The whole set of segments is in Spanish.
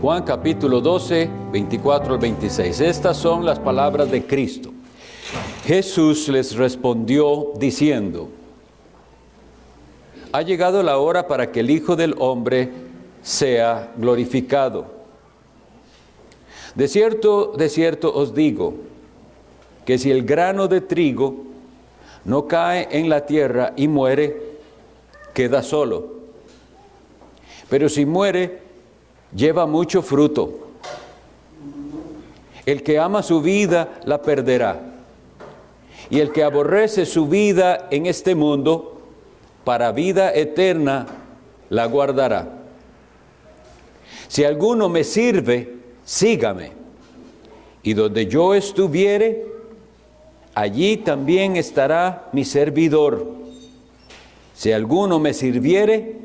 Juan capítulo 12, 24 al 26. Estas son las palabras de Cristo. Jesús les respondió diciendo: ha llegado la hora para que el Hijo del Hombre sea glorificado. De cierto os digo, que si el grano de trigo no cae en la tierra y muere, queda solo. Pero si muere, lleva mucho fruto. El que ama su vida, la perderá. Y el que aborrece su vida en este mundo, para vida eterna, la guardará. Si alguno me sirve, sígame. Y donde yo estuviere, allí también estará mi servidor. Si alguno me sirviere,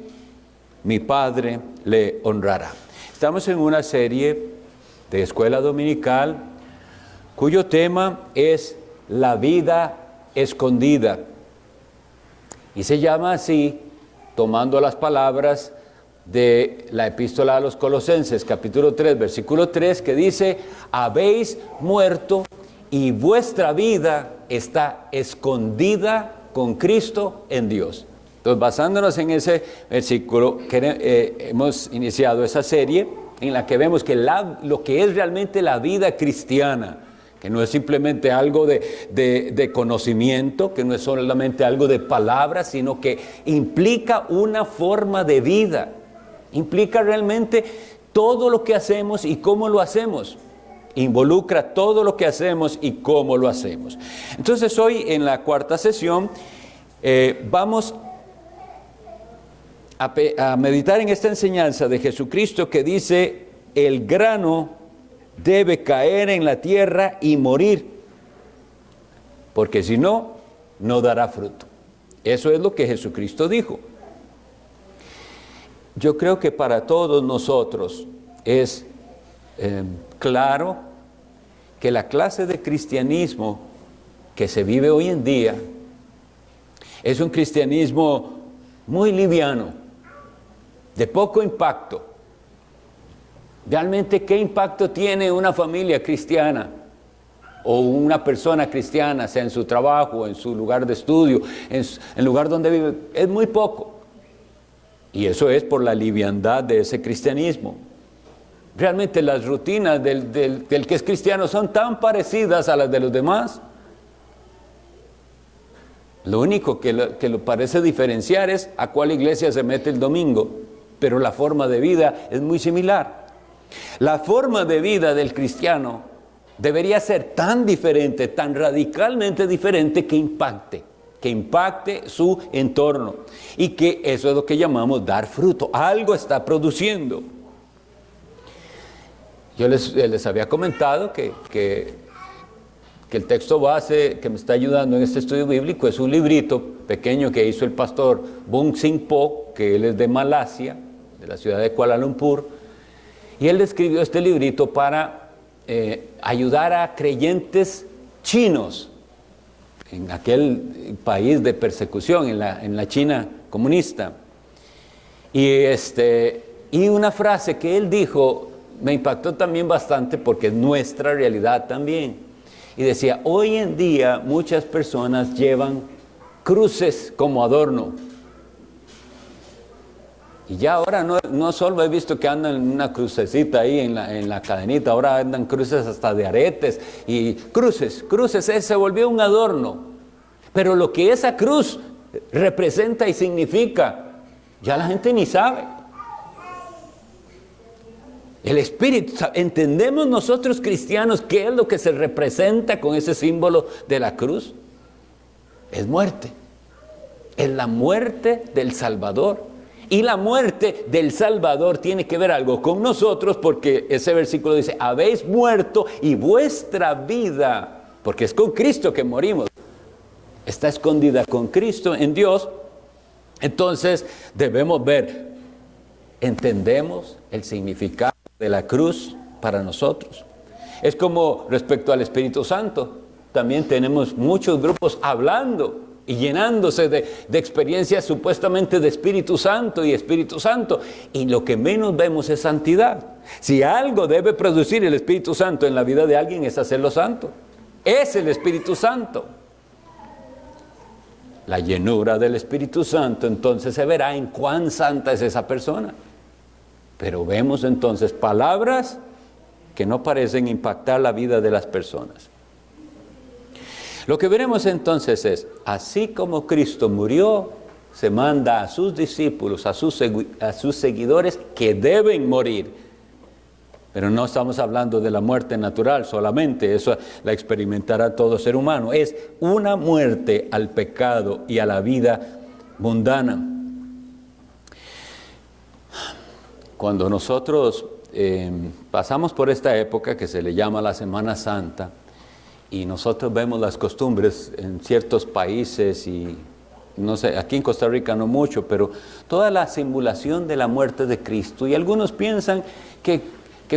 mi Padre le honrará. Estamos en una serie de escuela dominical cuyo tema es la vida escondida. Y se llama así, tomando las palabras de la epístola a los Colosenses, capítulo 3, versículo 3, que dice: habéis muerto y vuestra vida está escondida con Cristo en Dios. Entonces, basándonos en ese versículo, hemos iniciado esa serie en la que vemos que lo que es realmente la vida cristiana, que no es simplemente algo de conocimiento, que no es solamente algo de palabras, sino que implica una forma de vida, implica realmente todo lo que hacemos y cómo lo hacemos. Involucra todo lo que hacemos y cómo lo hacemos. Entonces hoy en la cuarta sesión vamos a meditar en esta enseñanza de Jesucristo que dice: el grano debe caer en la tierra y morir, porque si no, no dará fruto. Eso es lo que Jesucristo dijo. Yo creo que para todos nosotros es claro que la clase de cristianismo que se vive hoy en día es un cristianismo muy liviano, de poco impacto. Realmente, ¿qué impacto tiene una familia cristiana o una persona cristiana, sea en su trabajo, en su lugar de estudio, en el lugar donde vive? Es muy poco. Y eso es por la liviandad de ese cristianismo. Realmente las rutinas del que es cristiano son tan parecidas a las de los demás. Lo único que lo parece diferenciar es a cuál iglesia se mete el domingo, pero la forma de vida es muy similar. La forma de vida del cristiano debería ser tan diferente, tan radicalmente diferente, que impacte su entorno, y que eso es lo que llamamos dar fruto. Algo está produciendo. Yo les había comentado que el texto base que me está ayudando en este estudio bíblico es un librito pequeño que hizo el pastor Bung Sing Po, que él es de Malasia, de la ciudad de Kuala Lumpur, y él escribió este librito para ayudar a creyentes chinos en aquel país de persecución, en la China comunista. Y una frase que él dijo me impactó también bastante, porque es nuestra realidad también. Y decía: hoy en día muchas personas llevan cruces como adorno. Y ya ahora no solo he visto que andan una crucecita ahí en la cadenita, ahora andan cruces hasta de aretes y cruces, se volvió un adorno. Pero lo que esa cruz representa y significa, ya la gente ni sabe. El Espíritu, ¿entendemos nosotros cristianos qué es lo que se representa con ese símbolo de la cruz? Es muerte. Es la muerte del Salvador. Y la muerte del Salvador tiene que ver algo con nosotros, porque ese versículo dice: habéis muerto y vuestra vida, porque es con Cristo que morimos, está escondida con Cristo en Dios. Entonces debemos ver, ¿entendemos el significado de la cruz para nosotros? Es como respecto al Espíritu Santo. También tenemos muchos grupos hablando y llenándose de experiencias supuestamente de Espíritu Santo y Espíritu Santo, y lo que menos vemos es santidad. Si algo debe producir el Espíritu Santo en la vida de alguien es hacerlo santo. Es el Espíritu Santo. La llenura del Espíritu Santo entonces se verá en cuán santa es esa persona. Pero vemos entonces palabras que no parecen impactar la vida de las personas. Lo que veremos entonces es, así como Cristo murió, se manda a sus discípulos, a sus seguidores que deben morir. Pero no estamos hablando de la muerte natural solamente, eso la experimentará todo ser humano. Es una muerte al pecado y a la vida mundana. Cuando nosotros pasamos por esta época que se le llama la Semana Santa, y nosotros vemos las costumbres en ciertos países y no sé, aquí en Costa Rica no mucho, pero toda la simulación de la muerte de Cristo. Y algunos piensan que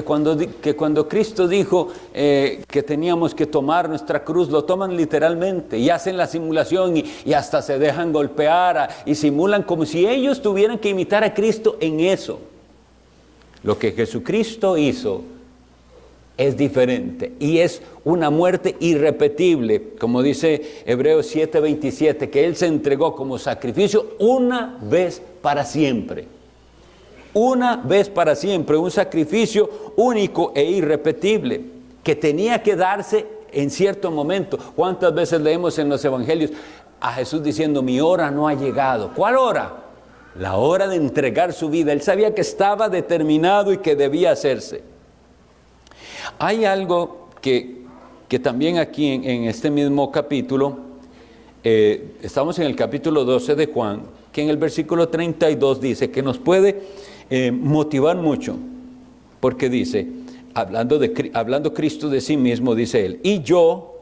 cuando Cristo dijo que teníamos que tomar nuestra cruz, lo toman literalmente y hacen la simulación y hasta se dejan golpear y simulan como si ellos tuvieran que imitar a Cristo en eso. Lo que Jesucristo hizo es diferente y es una muerte irrepetible, como dice Hebreos 7:27, que Él se entregó como sacrificio una vez para siempre. Una vez para siempre, un sacrificio único e irrepetible, que tenía que darse en cierto momento. ¿Cuántas veces leemos en los evangelios a Jesús diciendo, mi hora no ha llegado? ¿Cuál hora? La hora de entregar su vida. Él sabía que estaba determinado y que debía hacerse. Hay algo que también aquí en este mismo capítulo, estamos en el capítulo 12 de Juan, que en el versículo 32 dice que nos puede motivar mucho, porque dice, hablando Cristo de sí mismo, dice Él, y yo,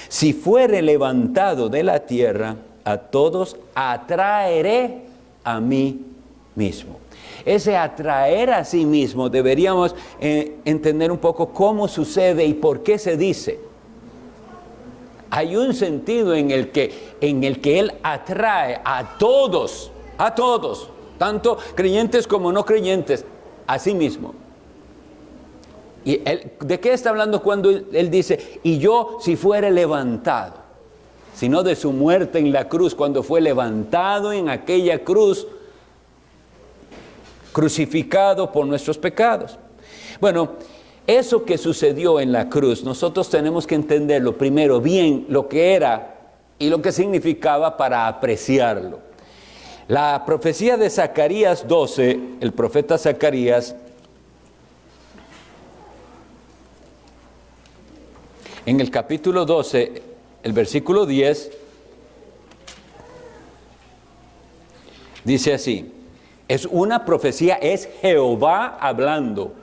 si fuere levantado de la tierra, a todos atraeré a mí mismo. Ese atraer a sí mismo deberíamos entender un poco cómo sucede y por qué se dice. Hay un sentido en el que Él atrae a todos, tanto creyentes como no creyentes, a sí mismo. ¿Y de qué está hablando cuando Él dice, y yo si fuere levantado? Sino de su muerte en la cruz, cuando fue levantado en aquella cruz, crucificado por nuestros pecados. Bueno, eso que sucedió en la cruz, nosotros tenemos que entenderlo primero bien, lo que era y lo que significaba para apreciarlo. La profecía de Zacarías 12, el profeta Zacarías, en el capítulo 12, el versículo 10, dice así, es una profecía, es Jehová hablando,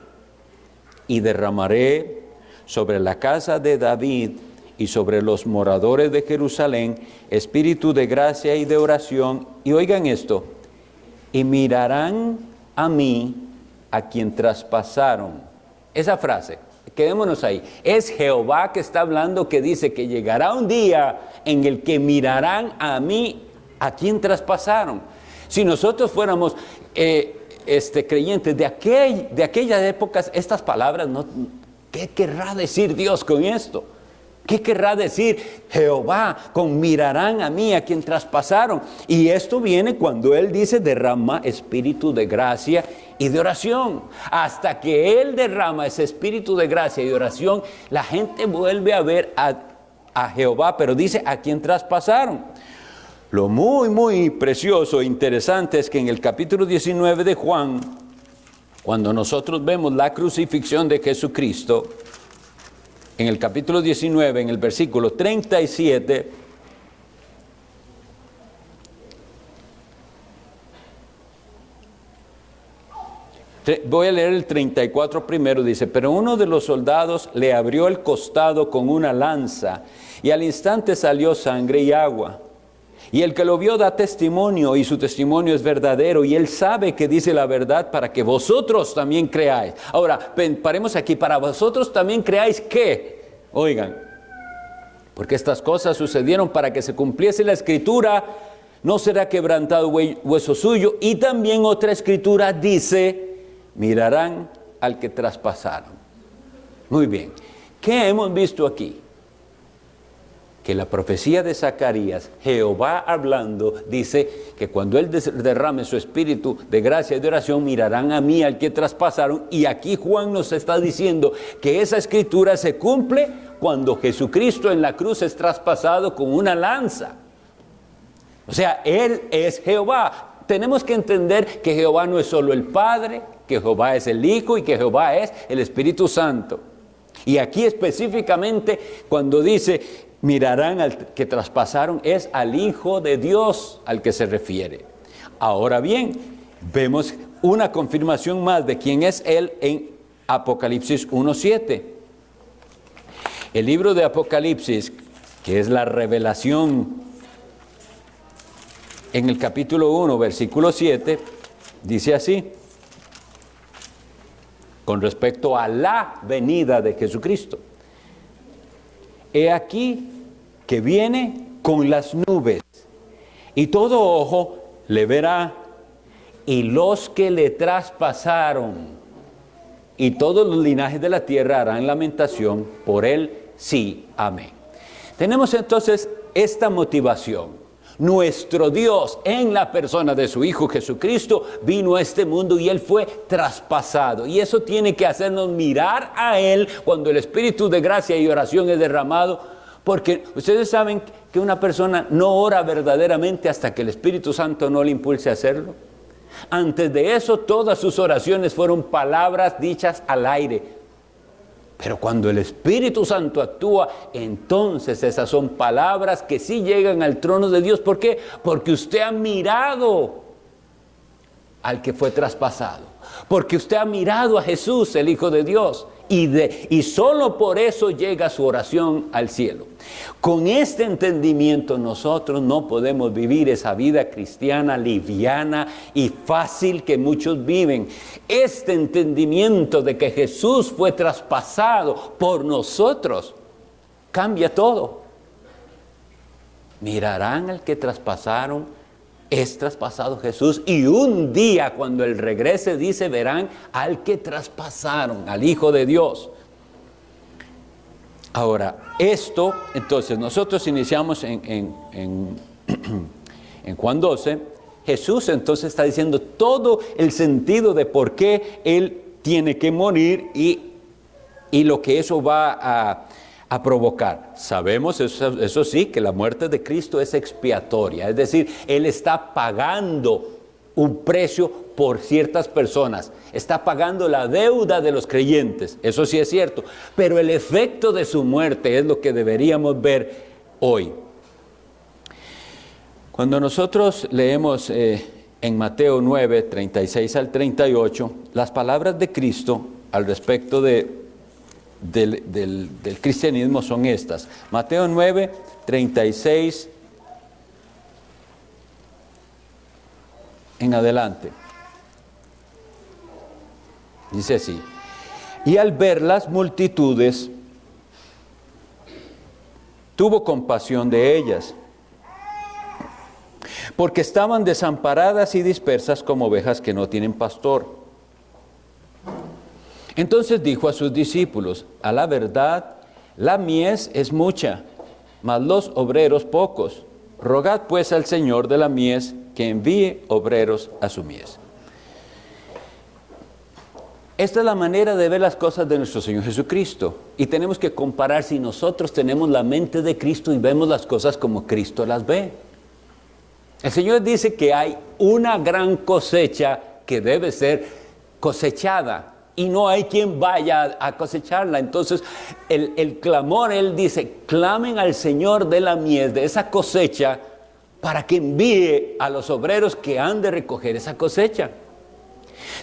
y derramaré sobre la casa de David y sobre los moradores de Jerusalén espíritu de gracia y de oración. Y oigan esto, y mirarán a mí a quien traspasaron. Esa frase, quedémonos ahí. Es Jehová que está hablando, que dice que llegará un día en el que mirarán a mí a quien traspasaron. Si nosotros fuéramos creyentes de aquellas épocas, estas palabras, ¿qué querrá decir Dios con esto? ¿Qué querrá decir Jehová con mirarán a mí a quien traspasaron? Y esto viene cuando Él dice derrama espíritu de gracia y de oración. Hasta que Él derrama ese espíritu de gracia y de oración, la gente vuelve a ver a Jehová, pero dice a quien traspasaron. Lo muy, muy precioso e interesante es que en el capítulo 19 de Juan, cuando nosotros vemos la crucifixión de Jesucristo, en el capítulo 19, en el versículo 37, voy a leer el 34 primero, dice, pero uno de los soldados le abrió el costado con una lanza y al instante salió sangre y agua. Y el que lo vio da testimonio y su testimonio es verdadero y él sabe que dice la verdad para que vosotros también creáis. Ahora, paremos aquí, para vosotros también creáis ¿qué? Oigan, porque estas cosas sucedieron para que se cumpliese la escritura, no será quebrantado hueso suyo. Y también otra escritura dice, mirarán al que traspasaron. Muy bien. ¿Qué hemos visto aquí? Que la profecía de Zacarías, Jehová hablando, dice que cuando Él derrame su espíritu de gracia y de oración, mirarán a mí al que traspasaron. Y aquí Juan nos está diciendo que esa escritura se cumple cuando Jesucristo en la cruz es traspasado con una lanza. O sea, Él es Jehová. Tenemos que entender que Jehová no es solo el Padre, que Jehová es el Hijo y que Jehová es el Espíritu Santo. Y aquí específicamente cuando dice mirarán al que traspasaron, es al Hijo de Dios al que se refiere. Ahora bien, vemos una confirmación más de quién es Él en Apocalipsis 1:7. El libro de Apocalipsis, que es la revelación en el capítulo 1, versículo 7, dice así, con respecto a la venida de Jesucristo. He aquí que viene con las nubes, y todo ojo le verá, y los que le traspasaron, y todos los linajes de la tierra harán lamentación por él, sí, amén. Tenemos entonces esta motivación. Nuestro Dios, en la persona de su Hijo Jesucristo, vino a este mundo y Él fue traspasado. Y eso tiene que hacernos mirar a Él cuando el Espíritu de gracia y oración es derramado. Porque ustedes saben que una persona no ora verdaderamente hasta que el Espíritu Santo no le impulse a hacerlo. Antes de eso, todas sus oraciones fueron palabras dichas al aire. Pero cuando el Espíritu Santo actúa, entonces esas son palabras que sí llegan al trono de Dios. ¿Por qué? Porque usted ha mirado al que fue traspasado. Porque usted ha mirado a Jesús, el Hijo de Dios. Y solo por eso llega su oración al cielo. Con este entendimiento nosotros no podemos vivir esa vida cristiana liviana y fácil que muchos viven. Este entendimiento de que Jesús fue traspasado por nosotros cambia todo. Mirarán al que traspasaron. Es traspasado Jesús, y un día cuando Él regrese, dice, verán al que traspasaron, al Hijo de Dios. Ahora, esto, entonces, nosotros iniciamos en Juan 12, Jesús entonces está diciendo todo el sentido de por qué Él tiene que morir y lo que eso va a provocar. Sabemos, eso sí, que la muerte de Cristo es expiatoria, es decir, Él está pagando un precio por ciertas personas, está pagando la deuda de los creyentes, eso sí es cierto, pero el efecto de su muerte es lo que deberíamos ver hoy. Cuando nosotros leemos en Mateo 9, 36 al 38, las palabras de Cristo al respecto del cristianismo son estas. Mateo 9, 36 en adelante. Dice así: y al ver las multitudes, tuvo compasión de ellas, porque estaban desamparadas y dispersas como ovejas que no tienen pastor. Entonces dijo a sus discípulos: a la verdad, la mies es mucha, mas los obreros pocos. Rogad pues al Señor de la mies que envíe obreros a su mies. Esta es la manera de ver las cosas de nuestro Señor Jesucristo. Y tenemos que comparar si nosotros tenemos la mente de Cristo y vemos las cosas como Cristo las ve. El Señor dice que hay una gran cosecha que debe ser cosechada. Y no hay quien vaya a cosecharla. Entonces, el clamor, Él dice, clamen al Señor de la mies, de esa cosecha, para que envíe a los obreros que han de recoger esa cosecha.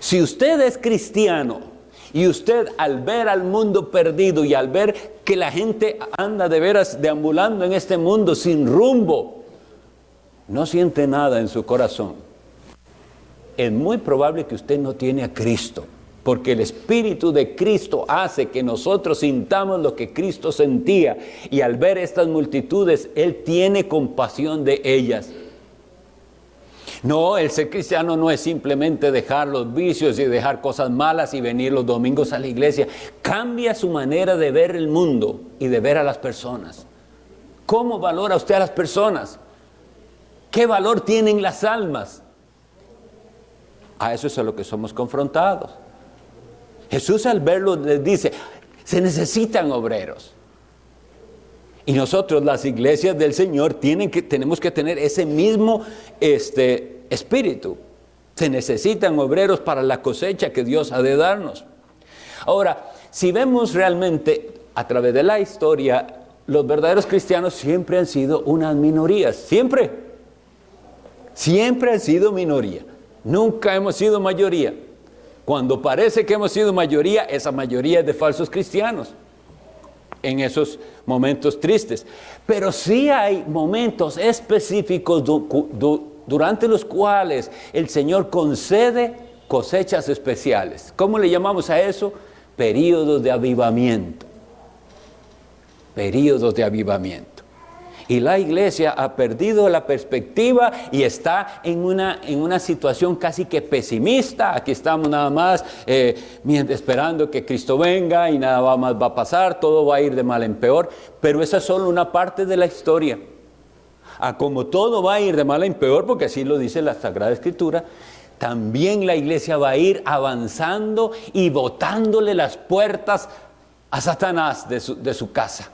Si usted es cristiano, y usted al ver al mundo perdido, y al ver que la gente anda de veras deambulando en este mundo sin rumbo, no siente nada en su corazón, es muy probable que usted no tiene a Cristo. Porque el Espíritu de Cristo hace que nosotros sintamos lo que Cristo sentía. Y al ver estas multitudes, Él tiene compasión de ellas. No, el ser cristiano no es simplemente dejar los vicios y dejar cosas malas y venir los domingos a la iglesia. Cambia su manera de ver el mundo y de ver a las personas. ¿Cómo valora usted a las personas? ¿Qué valor tienen las almas? A eso es a lo que somos confrontados. Jesús al verlo les dice, se necesitan obreros. Y nosotros, las iglesias del Señor, tenemos que tener ese mismo espíritu. Se necesitan obreros para la cosecha que Dios ha de darnos. Ahora, si vemos realmente a través de la historia, los verdaderos cristianos siempre han sido unas minorías. Siempre han sido minoría. Nunca hemos sido mayoría. Cuando parece que hemos sido mayoría, esa mayoría es de falsos cristianos. En esos momentos tristes. Pero sí hay momentos específicos durante los cuales el Señor concede cosechas especiales. ¿Cómo le llamamos a eso? Períodos de avivamiento. Períodos de avivamiento. Y la iglesia ha perdido la perspectiva y está en una situación casi que pesimista. Aquí estamos nada más esperando que Cristo venga y nada más va a pasar, todo va a ir de mal en peor. Pero esa es solo una parte de la historia. Como todo va a ir de mal en peor, porque así lo dice la Sagrada Escritura, también la iglesia va a ir avanzando y botándole las puertas a Satanás de su casa.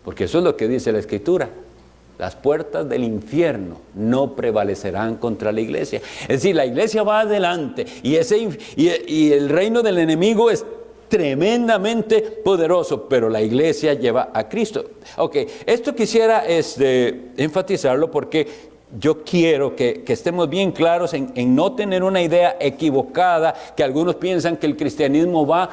Porque eso es lo que dice la Escritura. Las puertas del infierno no prevalecerán contra la iglesia. Es decir, la iglesia va adelante y el reino del enemigo es tremendamente poderoso, pero la iglesia lleva a Cristo. Ok, esto quisiera enfatizarlo porque yo quiero que estemos bien claros en no tener una idea equivocada, que algunos piensan que el cristianismo va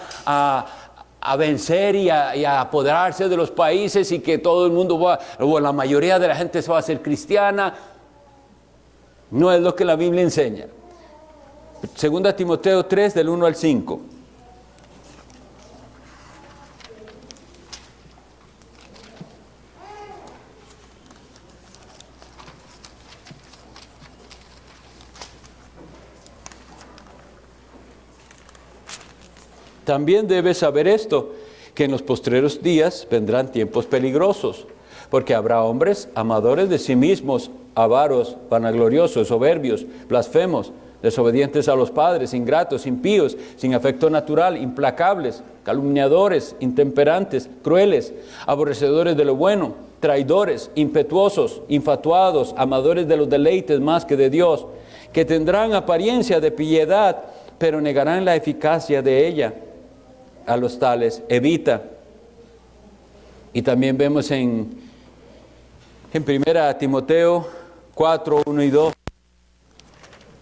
a vencer y a apoderarse de los países y que todo el mundo o la mayoría de la gente se va a hacer cristiana. No es lo que la Biblia enseña. 2 Timoteo 3, del 1 al 5. También debes saber esto, que en los postreros días vendrán tiempos peligrosos, porque habrá hombres amadores de sí mismos, avaros, vanagloriosos, soberbios, blasfemos, desobedientes a los padres, ingratos, impíos, sin afecto natural, implacables, calumniadores, intemperantes, crueles, aborrecedores de lo bueno, traidores, impetuosos, infatuados, amadores de los deleites más que de Dios, que tendrán apariencia de piedad, pero negarán la eficacia de ella. A los tales evita. Y también vemos en 1 Timoteo 4, 1 y 2,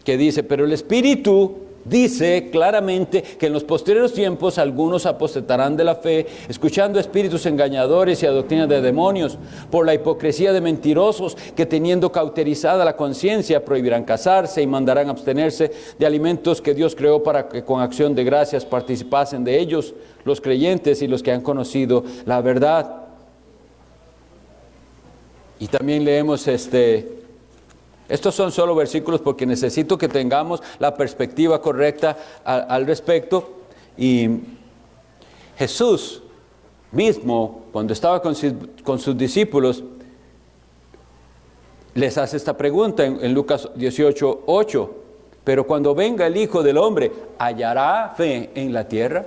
que dice, pero el Espíritu dice claramente que en los posteriores tiempos algunos apostatarán de la fe, escuchando espíritus engañadores y a doctrinas de demonios, por la hipocresía de mentirosos, que teniendo cauterizada la conciencia prohibirán casarse y mandarán abstenerse de alimentos que Dios creó para que con acción de gracias participasen de ellos los creyentes y los que han conocido la verdad. Y también leemos estos son solo versículos porque necesito que tengamos la perspectiva correcta al respecto. Y Jesús mismo, cuando estaba con sus discípulos, les hace esta pregunta en Lucas 18, 8. Pero cuando venga el Hijo del Hombre, ¿hallará fe en la tierra?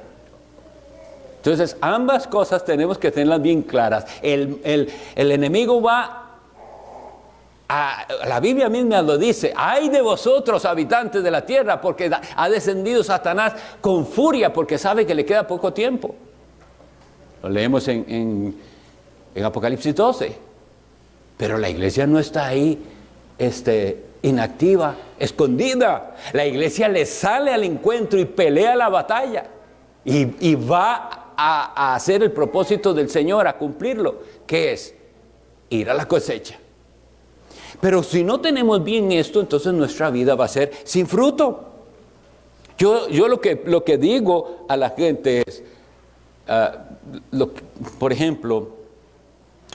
Entonces, ambas cosas tenemos que tenerlas bien claras. El enemigo va la Biblia misma lo dice, ay de vosotros habitantes de la tierra, porque ha descendido Satanás con furia, porque sabe que le queda poco tiempo. Lo leemos en Apocalipsis 12. Pero la iglesia no está ahí inactiva, escondida. La iglesia le sale al encuentro y pelea la batalla. Y va a hacer el propósito del Señor, a cumplirlo, que es ir a la cosecha. Pero si no tenemos bien esto, entonces nuestra vida va a ser sin fruto. Yo lo que digo a la gente es, por ejemplo,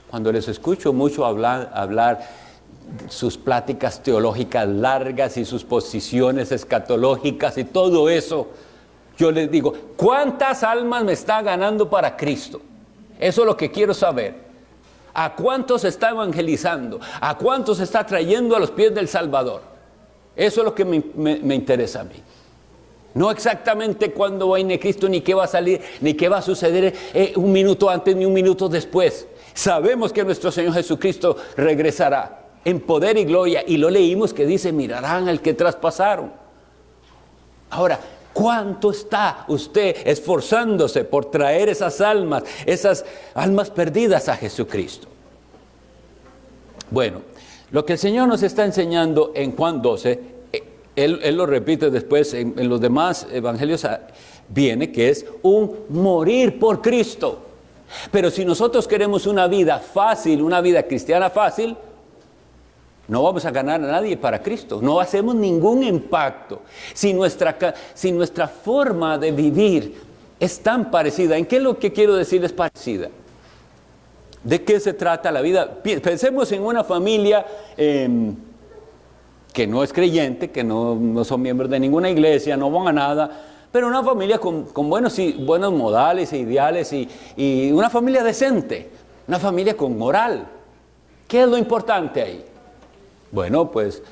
cuando les escucho mucho hablar sus pláticas teológicas largas y sus posiciones escatológicas y todo eso, yo les digo, ¿cuántas almas me está ganando para Cristo? Eso es lo que quiero saber. ¿A cuántos está evangelizando? ¿A cuántos está trayendo a los pies del Salvador? Eso es lo que me interesa a mí. No exactamente cuándo va a ir Cristo, ni qué va a salir, ni qué va a suceder un minuto antes, ni un minuto después. Sabemos que nuestro Señor Jesucristo regresará en poder y gloria. Y lo leímos que dice, mirarán al que traspasaron. Ahora, ¿cuánto está usted esforzándose por traer esas almas perdidas a Jesucristo? Bueno, lo que el Señor nos está enseñando en Juan 12, Él lo repite después en los demás evangelios, viene que es un morir por Cristo. Pero si nosotros queremos una vida fácil, una vida cristiana fácil, no vamos a ganar a nadie para Cristo. No hacemos ningún impacto. Si nuestra forma de vivir es tan parecida, ¿en qué es lo que quiero decir es parecida? ¿De qué se trata la vida? Pensemos en una familia que no es creyente, que no son miembros de ninguna iglesia, no van a nada, pero una familia con buenos modales e ideales y una familia decente, una familia con moral. ¿Qué es lo importante ahí? Bueno, pues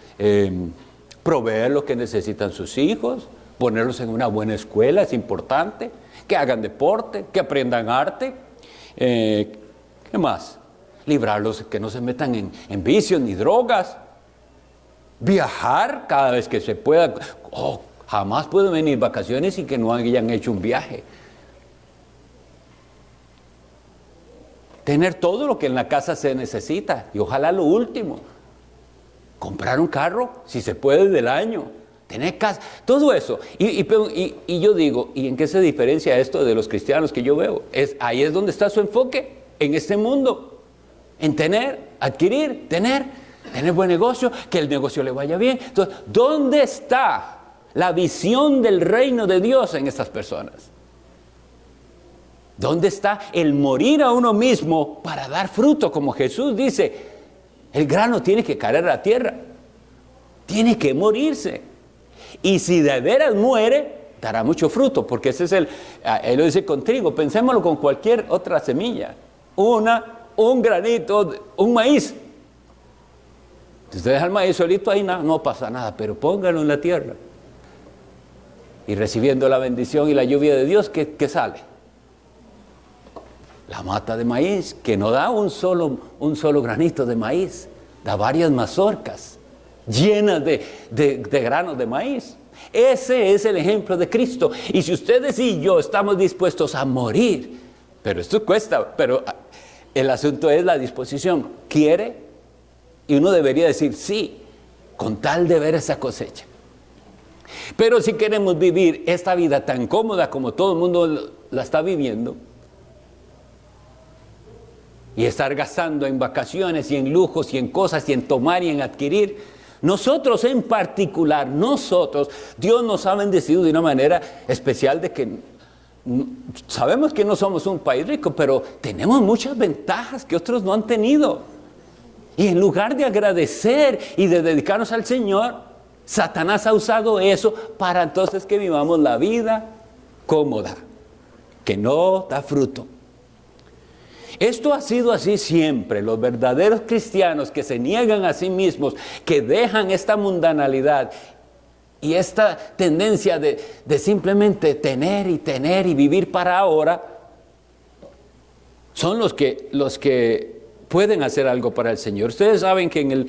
proveer lo que necesitan sus hijos, ponerlos en una buena escuela es importante, que hagan deporte, que aprendan arte, ¿qué más? Librarlos, que no se metan en vicios ni drogas, viajar cada vez que se pueda. Jamás pueden venir vacaciones y que no hayan hecho un viaje. Tener todo lo que en la casa se necesita y ojalá lo último. Comprar un carro, si se puede, del año. Tener casa, todo eso. Y yo digo, ¿y en qué se diferencia esto de los cristianos que yo veo? Ahí es donde está su enfoque, en este mundo. En adquirir, tener buen negocio, que el negocio le vaya bien. Entonces, ¿dónde está la visión del reino de Dios en estas personas? ¿Dónde está el morir a uno mismo para dar fruto? Como Jesús dice, el grano tiene que caer a la tierra, tiene que morirse. Y si de veras muere, dará mucho fruto, porque ese es él lo dice con trigo, pensémoslo con cualquier otra semilla. Un granito, un maíz. Si usted deja el maíz solito ahí, no pasa nada, pero póngalo en la tierra. Y recibiendo la bendición y la lluvia de Dios, ¿qué sale? La mata de maíz, que no da un solo granito de maíz, da varias mazorcas llenas de granos de maíz. Ese es el ejemplo de Cristo. Y si ustedes y yo estamos dispuestos a morir, pero esto cuesta, pero el asunto es la disposición. ¿Quiere? Y uno debería decir sí, con tal de ver esa cosecha. Pero si queremos vivir esta vida tan cómoda como todo el mundo la está viviendo, y estar gastando en vacaciones y en lujos y en cosas y en tomar y en adquirir, nosotros en particular, Dios nos ha bendecido de una manera especial de que sabemos que no somos un país rico, pero tenemos muchas ventajas que otros no han tenido. Y en lugar de agradecer y de dedicarnos al Señor, Satanás ha usado eso para entonces que vivamos la vida cómoda, que no da fruto. Esto ha sido así siempre. Los verdaderos cristianos que se niegan a sí mismos, que dejan esta mundanalidad y esta tendencia de simplemente tener y vivir para ahora, son los que pueden hacer algo para el Señor. Ustedes saben que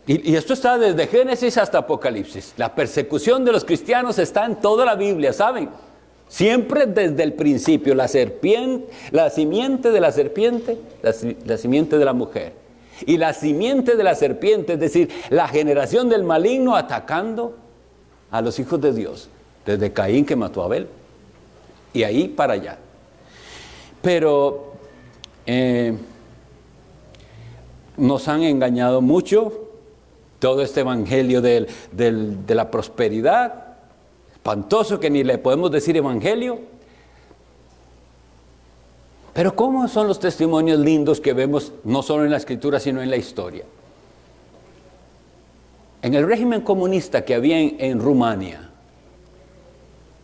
y esto está desde Génesis hasta Apocalipsis. La persecución de los cristianos está en toda la Biblia, ¿saben? Siempre desde el principio, la simiente de la serpiente, la simiente de la mujer. Y la simiente de la serpiente, es decir, la generación del maligno atacando a los hijos de Dios. Desde Caín que mató a Abel. Y ahí para allá. Pero nos han engañado mucho. Todo este evangelio de la prosperidad. Espantoso que ni le podemos decir evangelio. Pero ¿cómo son los testimonios lindos que vemos no solo en la Escritura, sino en la historia? En el régimen comunista que había en Rumania,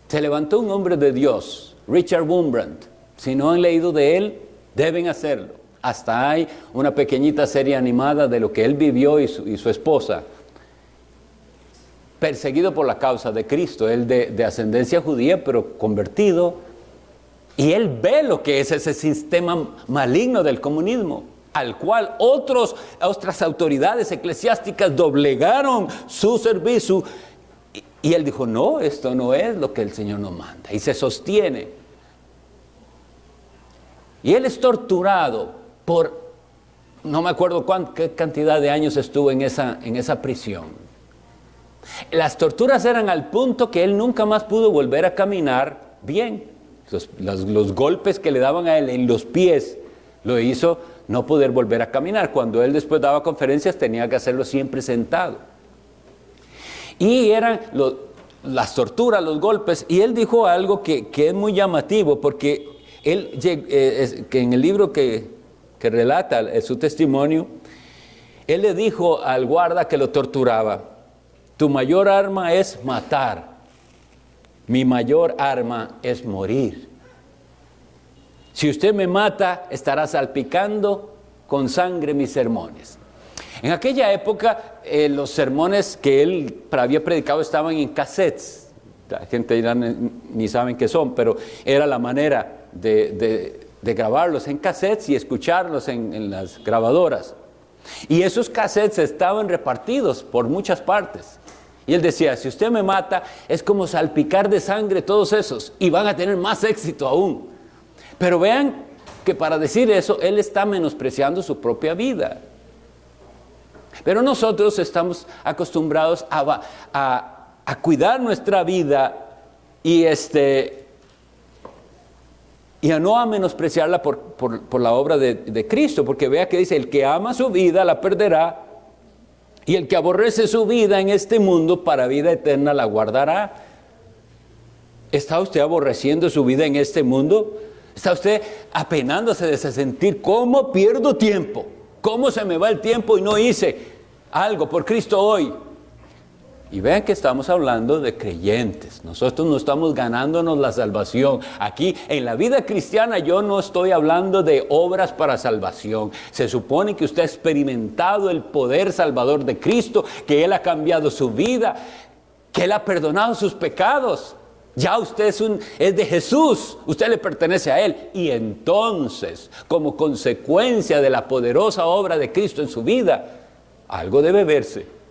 se levantó un hombre de Dios, Richard Wurmbrand. Si no han leído de él, deben hacerlo. Hasta hay una pequeñita serie animada de lo que él vivió y su esposa. Perseguido por la causa de Cristo, él de ascendencia judía, pero convertido. Y él ve lo que es ese sistema maligno del comunismo, al cual otras autoridades eclesiásticas doblegaron su servicio. Y él dijo, no, esto no es lo que el Señor nos manda. Y se sostiene. Y él es torturado por, no me acuerdo qué cantidad de años estuvo en esa prisión. Las torturas eran al punto que él nunca más pudo volver a caminar bien. Los golpes que le daban a él en los pies lo hizo no poder volver a caminar. Cuando él después daba conferencias tenía que hacerlo siempre sentado. Y eran las torturas, los golpes. Y él dijo algo que es muy llamativo, porque él, que en el libro que relata su testimonio, él le dijo al guarda que lo torturaba, tu mayor arma es matar. Mi mayor arma es morir. Si usted me mata, estará salpicando con sangre mis sermones. En aquella época, los sermones que él había predicado estaban en cassettes. La gente dirá, ni saben qué son, pero era la manera de grabarlos en cassettes y escucharlos en las grabadoras. Y esos cassettes estaban repartidos por muchas partes. Y él decía, si usted me mata, es como salpicar de sangre todos esos, y van a tener más éxito aún. Pero vean que para decir eso, él está menospreciando su propia vida. Pero nosotros estamos acostumbrados a cuidar nuestra vida y a no menospreciarla por la obra de Cristo, porque vea que dice, el que ama su vida la perderá, y el que aborrece su vida en este mundo, para vida eterna la guardará. ¿Está usted aborreciendo su vida en este mundo? ¿Está usted apenándose de sentir cómo pierdo tiempo? ¿Cómo se me va el tiempo y no hice algo por Cristo hoy? Y vean que estamos hablando de creyentes. Nosotros no estamos ganándonos la salvación. Aquí en la vida cristiana yo no estoy hablando de obras para salvación. Se supone que usted ha experimentado el poder salvador de Cristo, que Él ha cambiado su vida, que Él ha perdonado sus pecados. Ya usted es de Jesús, usted le pertenece a Él. Y entonces, como consecuencia de la poderosa obra de Cristo en su vida, algo debe verse.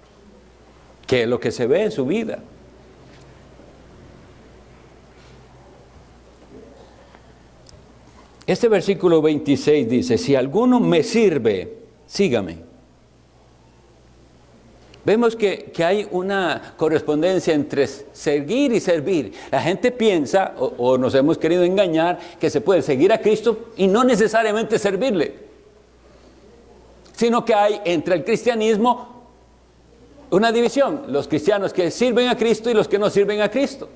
¿Qué es lo que se ve en su vida? Este versículo 26 dice, si alguno me sirve, sígame. Vemos que hay una correspondencia entre seguir y servir. La gente piensa, o nos hemos querido engañar, que se puede seguir a Cristo y no necesariamente servirle, sino que hay entre el cristianismo una división, los cristianos que sirven a Cristo y los que no sirven a Cristo.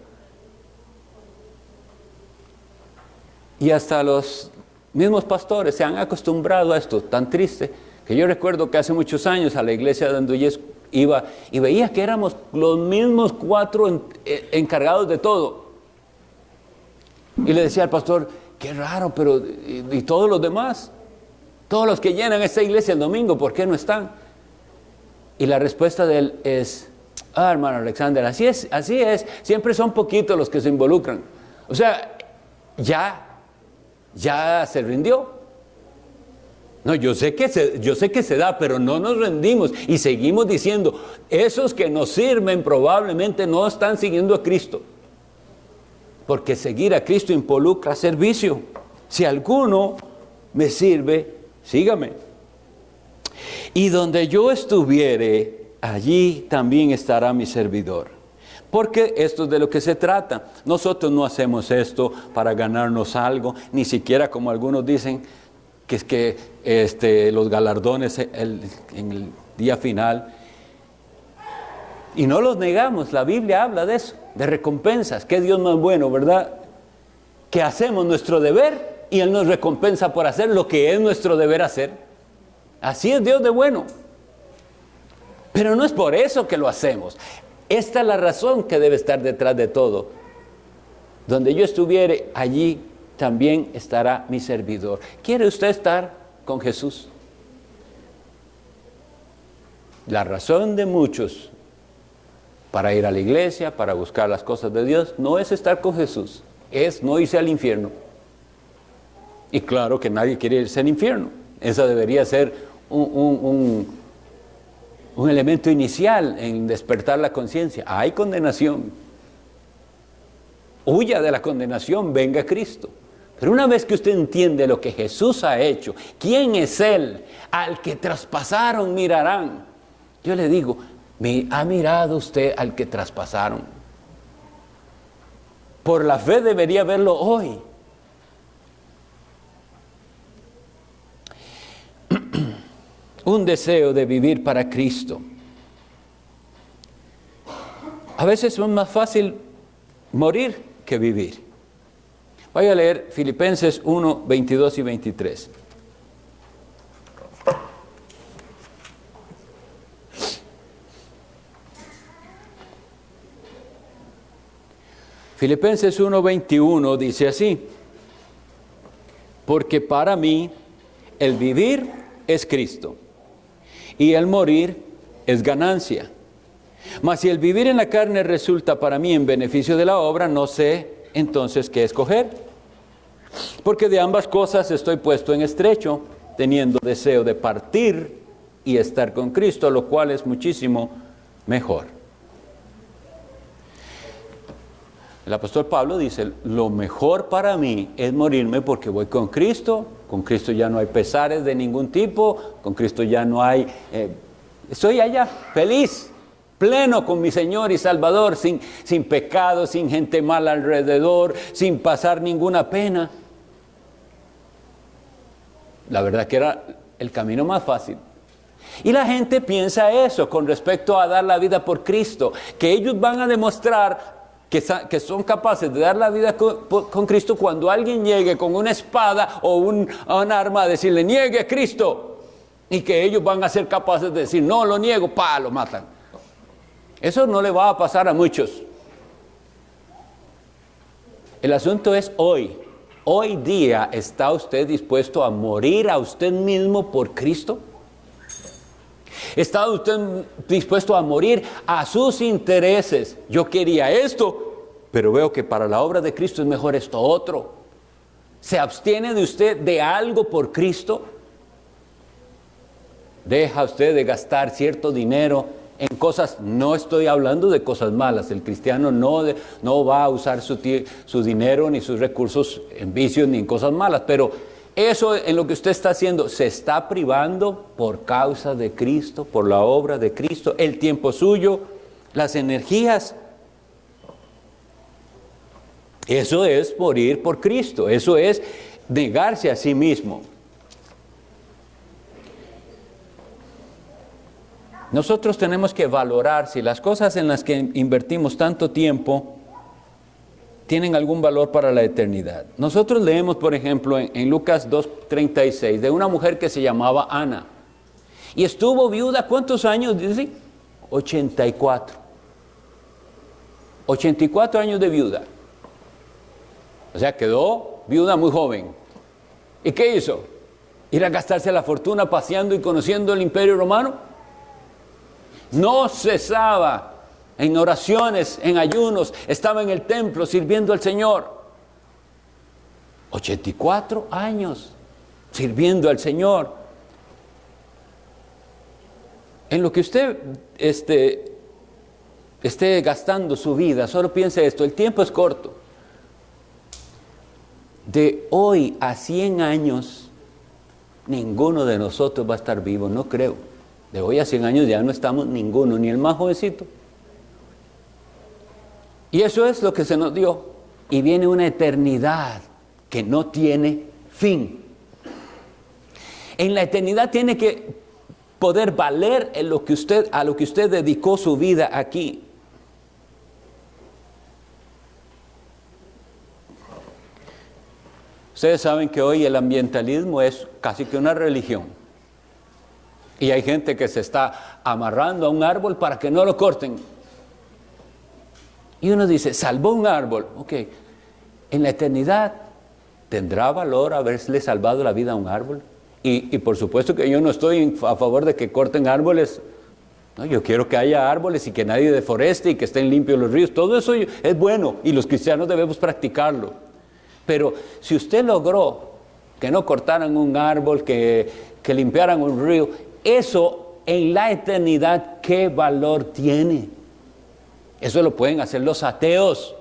Y hasta los mismos pastores se han acostumbrado a esto tan triste, que yo recuerdo que hace muchos años a la iglesia de Andúyes iba y veía que éramos los mismos 4 encargados de todo. Y le decía al pastor, qué raro, pero ¿y todos los demás? Todos los que llenan esta iglesia el domingo, ¿por qué no están? Y la respuesta de él es, hermano Alexander, así es, siempre son poquitos los que se involucran. O sea, ya se rindió. No, yo sé que se da, pero no nos rendimos y seguimos diciendo, esos que nos sirven probablemente no están siguiendo a Cristo. Porque seguir a Cristo involucra servicio. Si alguno me sirve, sígame. Y donde yo estuviere, allí también estará mi servidor. Porque esto es de lo que se trata. Nosotros no hacemos esto para ganarnos algo, ni siquiera como algunos dicen, que es que los galardones en el día final. Y no los negamos, la Biblia habla de eso, de recompensas. Qué Dios más bueno, ¿verdad? Que hacemos nuestro deber y Él nos recompensa por hacer lo que es nuestro deber hacer. Así es Dios de bueno. Pero no es por eso que lo hacemos. Esta es la razón que debe estar detrás de todo. Donde yo estuviere, allí también estará mi servidor. ¿Quiere usted estar con Jesús? La razón de muchos para ir a la iglesia, para buscar las cosas de Dios, no es estar con Jesús, es no irse al infierno. Y claro que nadie quiere irse al infierno. Eso debería ser un elemento inicial en despertar la conciencia. Hay condenación. Huya de la condenación, venga Cristo. Pero una vez que usted entiende lo que Jesús ha hecho, quién es Él, al que traspasaron mirarán. Yo le digo, ¿ha mirado usted al que traspasaron? Por la fe debería verlo hoy. Un deseo de vivir para Cristo. A veces es más fácil morir que vivir. Voy a leer Filipenses 1, 22 y 23. Filipenses 1, 21 dice así: porque para mí el vivir es Cristo y el morir es ganancia. Mas si el vivir en la carne resulta para mí en beneficio de la obra, no sé entonces qué escoger. Porque de ambas cosas estoy puesto en estrecho, teniendo deseo de partir y estar con Cristo, lo cual es muchísimo mejor. El apóstol Pablo dice, lo mejor para mí es morirme porque voy con Cristo ya no hay pesares de ningún tipo, con Cristo ya no hay, estoy allá feliz, pleno con mi Señor y Salvador, sin pecado, sin gente mala alrededor, sin pasar ninguna pena. La verdad que era el camino más fácil. Y la gente piensa eso con respecto a dar la vida por Cristo, que ellos van a demostrar que son capaces de dar la vida con Cristo cuando alguien llegue con una espada o un arma a decirle, niegue a Cristo, y que ellos van a ser capaces de decir, no lo niego, lo matan. Eso no le va a pasar a muchos. El asunto es hoy día, ¿está usted dispuesto a morir a usted mismo por Cristo? ¿Está usted dispuesto a morir a sus intereses? Yo quería esto, pero veo que para la obra de Cristo es mejor esto otro. ¿Se abstiene de usted de algo por Cristo? ¿Deja usted de gastar cierto dinero en cosas? No estoy hablando de cosas malas. El cristiano no va a usar su dinero ni sus recursos en vicios ni en cosas malas, pero eso en lo que usted está haciendo, se está privando por causa de Cristo, por la obra de Cristo, el tiempo suyo, las energías. Eso es morir por Cristo, eso es negarse a sí mismo. Nosotros tenemos que valorar si las cosas en las que invertimos tanto tiempo tienen algún valor para la eternidad. Nosotros leemos, por ejemplo, en Lucas 2:36, de una mujer que se llamaba Ana. Y estuvo viuda, ¿cuántos años? Dice, 84. 84 años de viuda. O sea, quedó viuda muy joven. ¿Y qué hizo? ¿Ir a gastarse la fortuna paseando y conociendo el Imperio Romano? No cesaba en oraciones, en ayunos, estaba en el templo sirviendo al Señor. 84 años sirviendo al Señor. En lo que usted esté gastando su vida, solo piense esto, el tiempo es corto. De hoy a 100 años, ninguno de nosotros va a estar vivo, no creo. De hoy a 100 años ya no estamos ninguno, ni el más jovencito. Y eso es lo que se nos dio. Y viene una eternidad que no tiene fin. En la eternidad tiene que poder valer a lo que usted dedicó su vida aquí. Ustedes saben que hoy el ambientalismo es casi que una religión. Y hay gente que se está amarrando a un árbol para que no lo corten. Y uno dice, salvó un árbol. Ok, en la eternidad, ¿tendrá valor haberle salvado la vida a un árbol? Y por supuesto que yo no estoy a favor de que corten árboles. No, yo quiero que haya árboles y que nadie deforeste y que estén limpios los ríos. Todo eso es bueno y los cristianos debemos practicarlo. Pero si usted logró que no cortaran un árbol, que limpiaran un río, eso en la eternidad, ¿qué valor tiene? Eso lo pueden hacer los ateos.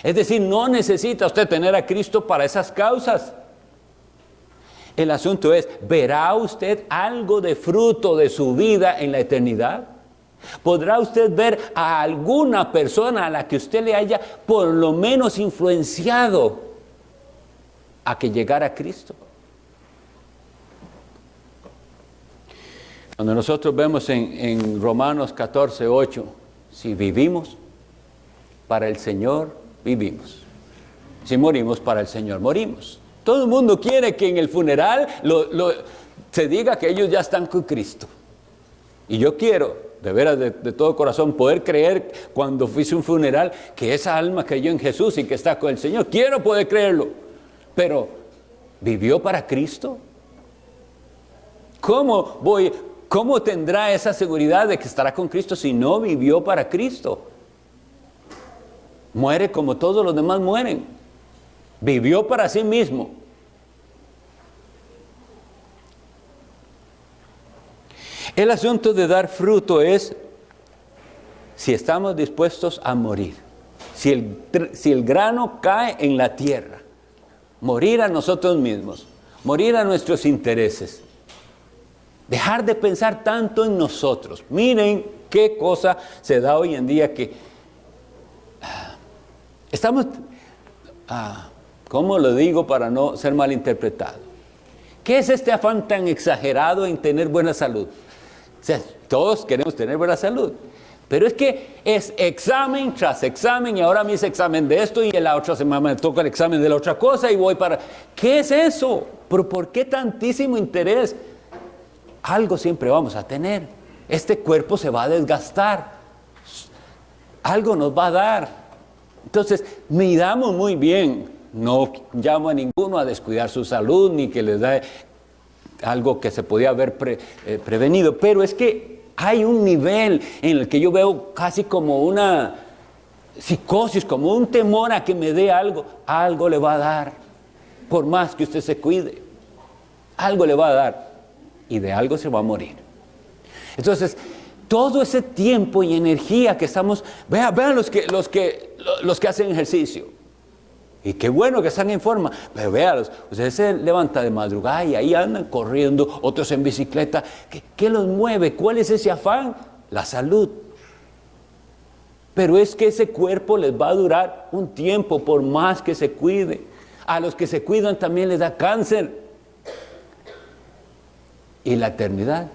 Es decir, no necesita usted tener a Cristo para esas causas. El asunto es, ¿verá usted algo de fruto de su vida en la eternidad? ¿Podrá usted ver a alguna persona a la que usted le haya por lo menos influenciado a que llegara a Cristo? Cuando nosotros vemos en Romanos 14:8, si vivimos para el Señor, vivimos. Si morimos para el Señor, morimos. Todo el mundo quiere que en el funeral se diga que ellos ya están con Cristo. Y yo quiero, de veras, de todo corazón, poder creer cuando fuese un funeral que esa alma creyó en Jesús y que está con el Señor. Quiero poder creerlo. Pero, ¿vivió para Cristo? ¿Cómo tendrá esa seguridad de que estará con Cristo si no vivió para Cristo? Muere como todos los demás mueren. Vivió para sí mismo. El asunto de dar fruto es si estamos dispuestos a morir. Si el grano cae en la tierra, morir a nosotros mismos, morir a nuestros intereses, dejar de pensar tanto en nosotros. Miren qué cosa se da hoy en día que estamos... ¿Cómo lo digo para no ser malinterpretado? ¿Qué es este afán tan exagerado en tener buena salud? O sea, todos queremos tener buena salud, pero es que es examen tras examen y ahora me hice examen de esto y en la otra semana me toca el examen de la otra cosa y voy para... ¿Qué es eso? ¿Pero por qué tantísimo interés? Algo siempre vamos a tener. Este cuerpo se va a desgastar. Algo nos va a dar. Entonces, midamos muy bien. No llamo a ninguno a descuidar su salud, ni que les da algo que se podía haber prevenido. Pero es que hay un nivel en el que yo veo casi como una psicosis, como un temor a que me dé algo. Algo le va a dar, por más que usted se cuide. Algo le va a dar y de algo se va a morir. Entonces, todo ese tiempo y energía que estamos... Vean los que hacen ejercicio. Y qué bueno que están en forma, pero véalos, ustedes se levantan de madrugada y ahí andan corriendo, otros en bicicleta. ¿Qué los mueve? ¿Cuál es ese afán? La salud. Pero es que ese cuerpo les va a durar un tiempo, por más que se cuide. A los que se cuidan también les da cáncer. ¿Y la eternidad?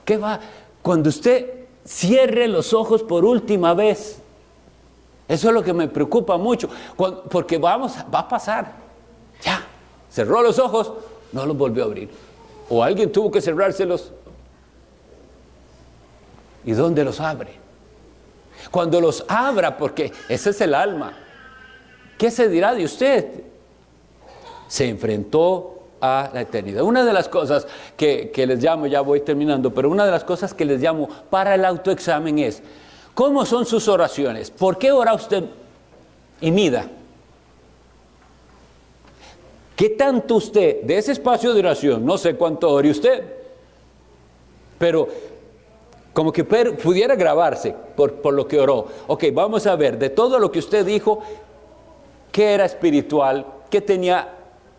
¿Qué va? Cuando usted cierre los ojos por última vez, eso es lo que me preocupa mucho, porque va a pasar. Ya, cerró los ojos, no los volvió a abrir. O alguien tuvo que cerrárselos. ¿Y dónde los abre? Cuando los abra, porque ese es el alma, ¿qué se dirá de usted? Se enfrentó a la eternidad. Una de las cosas que les llamo, ya voy terminando, pero una de las cosas que les llamo para el autoexamen es: ¿cómo son sus oraciones? ¿Por qué ora usted? Y mida. ¿Qué tanto usted, de ese espacio de oración, no sé cuánto ore usted, pero como que pudiera grabarse por lo que oró? Ok, vamos a ver, de todo lo que usted dijo, ¿qué era espiritual? ¿Qué tenía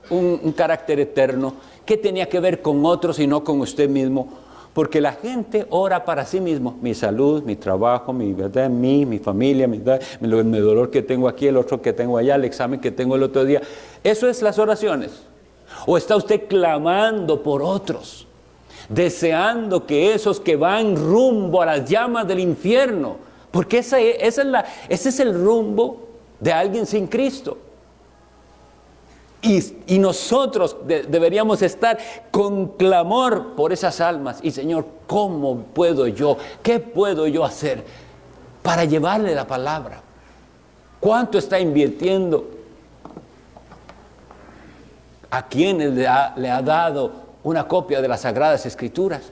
un carácter eterno? ¿Qué tenía que ver con otros y no con usted mismo? Porque la gente ora para sí mismo. Mi salud, mi trabajo, mi familia, mi dolor que tengo aquí, el otro que tengo allá, el examen que tengo el otro día. ¿Eso es las oraciones? ¿O está usted clamando por otros? Deseando que esos que van rumbo a las llamas del infierno, porque ese es el rumbo de alguien sin Cristo. Y nosotros deberíamos estar con clamor por esas almas. Y Señor, ¿cómo puedo yo? ¿Qué puedo yo hacer para llevarle la palabra? ¿Cuánto está invirtiendo? ¿A quién le ha dado una copia de las Sagradas Escrituras?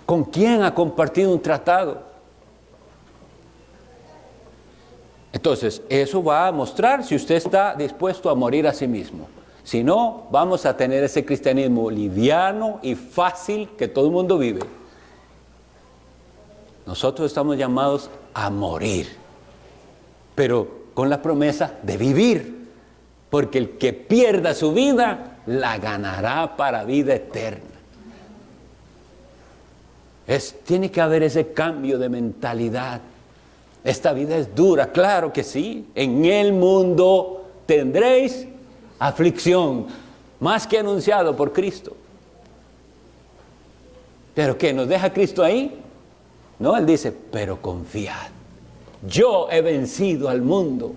¿Con quién ha compartido un tratado? Entonces, eso va a mostrar si usted está dispuesto a morir a sí mismo. Si no, vamos a tener ese cristianismo liviano y fácil que todo el mundo vive. Nosotros estamos llamados a morir, pero con la promesa de vivir, porque el que pierda su vida, la ganará para vida eterna. Tiene que haber ese cambio de mentalidad. Esta vida es dura, claro que sí. En el mundo tendréis aflicción, más que anunciado por Cristo. ¿Pero qué? ¿Nos deja Cristo ahí? No, Él dice, pero confiad. Yo he vencido al mundo.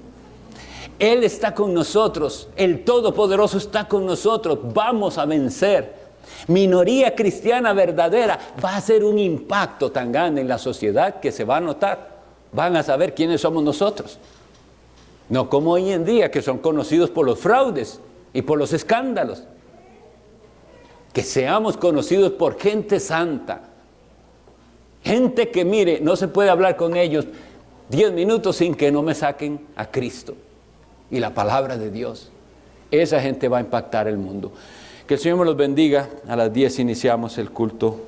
Él está con nosotros. El Todopoderoso está con nosotros. Vamos a vencer. Minoría cristiana verdadera va a hacer un impacto tan grande en la sociedad que se va a notar. Van a saber quiénes somos nosotros. No como hoy en día, que son conocidos por los fraudes y por los escándalos. Que seamos conocidos por gente santa. Gente que, mire, no se puede hablar con ellos 10 minutos sin que no me saquen a Cristo y la palabra de Dios. Esa gente va a impactar el mundo. Que el Señor me los bendiga. A las 10 iniciamos el culto